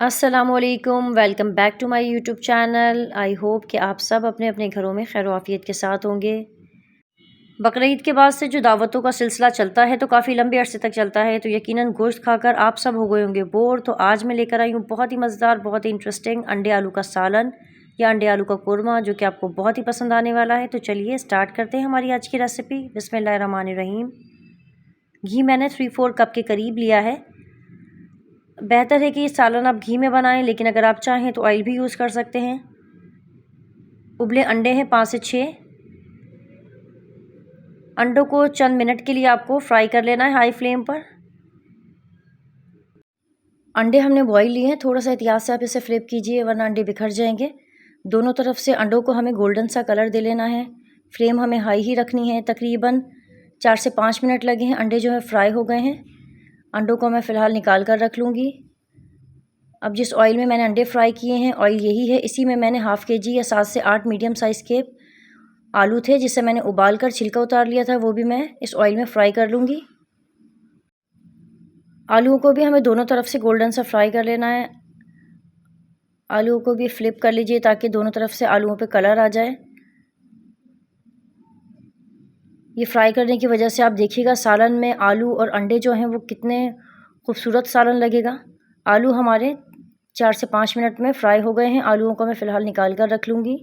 अस्सलामुअलैकुम, welcome back to my YouTube channel. I hope कि आप सब अपने अपने घरों में खैर आफियत के साथ होंगे। बकरीद के बाद से जो दावतों का सिलसिला चलता है तो काफ़ी लंबे अरसे तक चलता है, तो यकीनन गोश्त खाकर आप सब हो गए होंगे बोर। तो आज मैं लेकर आई हूँ बहुत ही मज़ेदार, बहुत ही इंटरेस्टिंग अंडे आलू का सालन या अंडे आलू का कुरमा, जो कि आपको बहुत ही पसंद आने वाला है। तो चलिए स्टार्ट करते हैं हमारी आज की रेसिपी। बिस्मिल्लाहिर्रहमानिर्रहीम। घी मैंने 3-4 कप के करीब लिया है। बेहतर है कि ये सालन आप घी में बनाएं, लेकिन अगर आप चाहें तो ऑयल भी यूज़ कर सकते हैं। उबले अंडे हैं 5 से 6। अंडों को चंद मिनट के लिए आपको फ्राई कर लेना है हाई फ्लेम पर। अंडे हमने बॉईल लिए हैं, थोड़ा सा एहतियात से आप इसे फ्लिप कीजिए वरना अंडे बिखर जाएंगे। दोनों तरफ से अंडों को हमें गोल्डन सा कलर दे लेना है। फ्लेम हमें हाई ही रखनी है। तकरीबन 4 से 5 मिनट लगे हैं, अंडे जो है फ्राई हो गए हैं। अंडों को मैं फ़िलहाल निकाल कर रख लूँगी। अब जिस ऑयल में मैंने अंडे फ्राई किए हैं, ऑयल यही है। इसी में मैंने हाफ़ केजी या 7 से 8 मीडियम साइज़ के आलू थे, जिसे मैंने उबाल कर छिलका उतार लिया था, वो भी मैं इस ऑयल में फ्राई कर लूँगी। आलूओं को भी हमें दोनों तरफ से गोल्डन सा फ्राई कर लेना है। आलूओं को भी फ्लिप कर लीजिए ताकि दोनों तरफ से आलूओं पे कलर आ जाए। ये फ्राई करने की वजह से आप देखिएगा सालन में आलू और अंडे जो हैं वो कितने खूबसूरत सालन लगेगा। आलू हमारे 4 से 5 मिनट में फ्राई हो गए हैं। आलूओं को मैं फ़िलहाल निकाल कर रख लूँगी।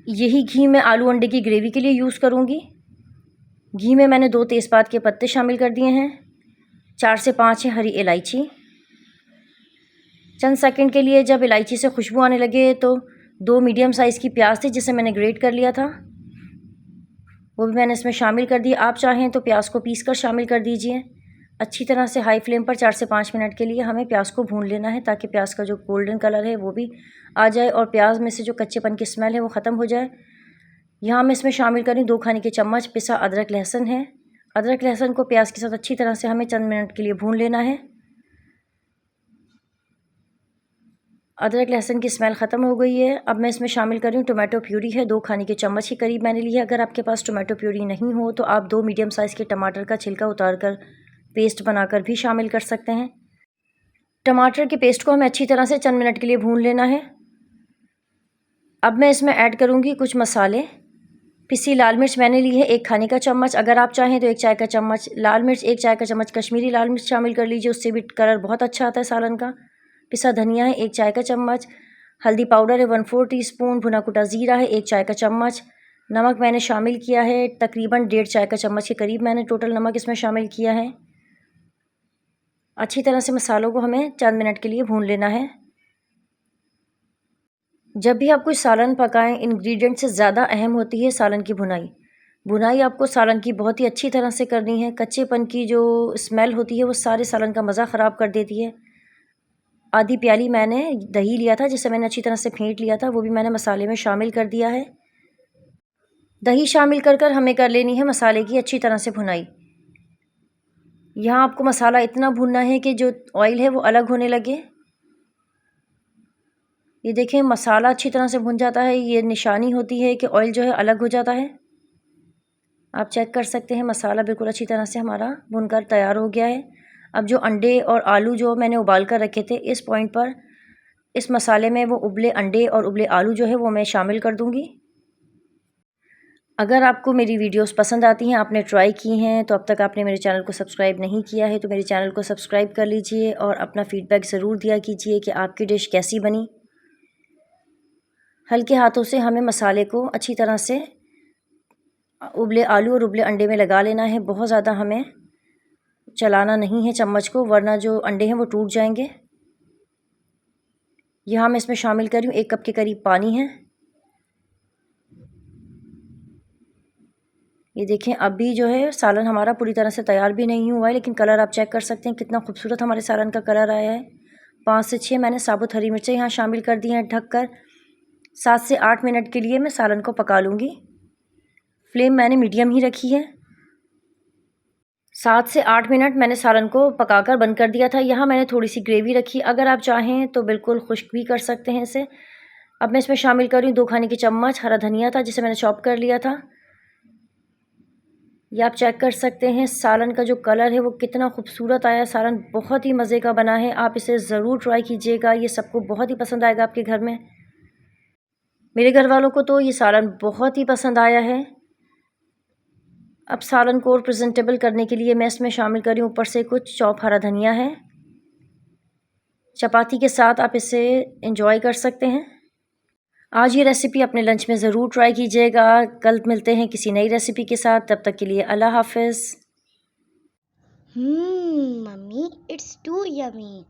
यही घी मैं आलू अंडे की ग्रेवी के लिए यूज़ करूँगी। घी में मैंने 2 तेज़पात के पत्ते शामिल कर दिए हैं। 4 से 5 है हरी इलायची। चंद सेकंड के लिए जब इलायची से खुशबू आने लगे तो 2 मीडियम साइज़ की प्याज थी, जिसे मैंने ग्रेट कर लिया था, वो भी मैंने इसमें शामिल कर दिया। आप चाहें तो प्याज को पीस कर शामिल कर दीजिए। अच्छी तरह से हाई फ्लेम पर 4 से 5 मिनट के लिए हमें प्याज को भून लेना है, ताकि प्याज का जो गोल्डन कलर है वो भी आ जाए और प्याज में से जो कच्चेपन की स्मेल है वो ख़त्म हो जाए। यहाँ मैं इसमें शामिल करूँ 2 खाने के चम्मच पिसा अदरक लहसुन है। अदरक लहसुन को प्याज के साथ अच्छी तरह से हमें चंद मिनट के लिए भून लेना है। अदरक लहसुन की स्मेल ख़त्म हो गई है। अब मैं इसमें शामिल कर रही हूँ टोमेटो प्यूरी है, 2 खाने के चम्मच के करीब मैंने लिया है। अगर आपके पास टोमेटो प्यूरी नहीं हो तो आप 2 मीडियम साइज़ के टमाटर का छिलका उतार कर पेस्ट बनाकर भी शामिल कर सकते हैं। टमाटर के पेस्ट को हमें अच्छी तरह से चंद मिनट के लिए भून लेना है। अब मैं इसमें ऐड करूँगी कुछ मसाले। पिसी लाल मिर्च मैंने ली है 1 खाने का चम्मच। अगर आप चाहें तो 1 चाय का चम्मच लाल मिर्च, 1 चाय का चम्मच कश्मीरी लाल मिर्च शामिल कर लीजिए, उससे भी कलर बहुत अच्छा आता है सालन का। पिसा धनिया है 1 चाय का चम्मच। हल्दी पाउडर है 1/4 टीस्पून। भुना कुटा ज़ीरा है 1 चाय का चम्मच। नमक मैंने शामिल किया है तकरीबन 1.5 चाय का चम्मच के करीब मैंने टोटल नमक इसमें शामिल किया है। अच्छी तरह से मसालों को हमें चंद मिनट के लिए भून लेना है। जब भी आप कोई सालन पकाएं, इंग्रेडिएंट से ज़्यादा अहम होती है सालन की भुनाई। भुनाई आपको सालन की बहुत ही अच्छी तरह से करनी है। कच्चेपन की जो स्मेल होती है वो सारे सालन का मज़ा ख़राब कर देती है। आधी प्याली मैंने दही लिया था, जिसे मैंने अच्छी तरह से फेंट लिया था, वो भी मैंने मसाले में शामिल कर दिया है। दही शामिल कर हमें कर लेनी है मसाले की अच्छी तरह से भुनाई। यहाँ आपको मसाला इतना भूनना है कि जो ऑयल है वो अलग होने लगे। ये देखें मसाला अच्छी तरह से भुन जाता है, ये निशानी होती है कि ऑयल जो है अलग हो जाता है। आप चेक कर सकते हैं मसाला बिल्कुल अच्छी तरह से हमारा भुनकर तैयार हो गया है। अब जो अंडे और आलू जो मैंने उबाल कर रखे थे, इस पॉइंट पर इस मसाले में वो उबले अंडे और उबले आलू जो है वो मैं शामिल कर दूंगी। अगर आपको मेरी वीडियोस पसंद आती हैं, आपने ट्राई की हैं, तो अब तक आपने मेरे चैनल को सब्सक्राइब नहीं किया है तो मेरे चैनल को सब्सक्राइब कर लीजिए और अपना फ़ीडबैक ज़रूर दिया कीजिए कि आपकी डिश कैसी बनी। हल्के हाथों से हमें मसाले को अच्छी तरह से उबले आलू और उबले अंडे में लगा लेना है। बहुत ज़्यादा हमें चलाना नहीं है चम्मच को, वरना जो अंडे हैं वो टूट जाएंगे। यहाँ मैं इसमें शामिल कर रही हूँ 1 कप के करीब पानी है। ये देखें अभी जो है सालन हमारा पूरी तरह से तैयार भी नहीं हुआ है, लेकिन कलर आप चेक कर सकते हैं कितना खूबसूरत हमारे सालन का कलर आया है। 5 से 6 मैंने साबुत हरी मिर्चें यहाँ शामिल कर दी हैं। ढककर 7 से 8 मिनट के लिए मैं सालन को पका लूँगी। फ्लेम मैंने मीडियम ही रखी है। 7 से 8 मिनट मैंने सालन को पकाकर बंद कर दिया था। यहाँ मैंने थोड़ी सी ग्रेवी रखी, अगर आप चाहें तो बिल्कुल खुश्क भी कर सकते हैं इसे। अब मैं इसमें शामिल कर रही हूँ 2 खाने के चम्मच हरा धनिया था, जिसे मैंने चॉप कर लिया था। ये आप चेक कर सकते हैं सालन का जो कलर है वो कितना खूबसूरत आया। सालन बहुत ही मज़े का बना है, आप इसे ज़रूर ट्राई कीजिएगा। ये सबको बहुत ही पसंद आएगा आपके घर में। मेरे घर वालों को तो ये सालन बहुत ही पसंद आया है। अब सालन को और प्रेजेंटेबल करने के लिए मैं इसमें शामिल कर रही हूँ ऊपर से कुछ चॉप हरा धनिया है। चपाती के साथ आप इसे एंजॉय कर सकते हैं। आज ये रेसिपी अपने लंच में ज़रूर ट्राई कीजिएगा। कल मिलते हैं किसी नई रेसिपी के साथ, तब तक के लिए अल्लाह हाफ़िज़। Mummy, it's too yummy.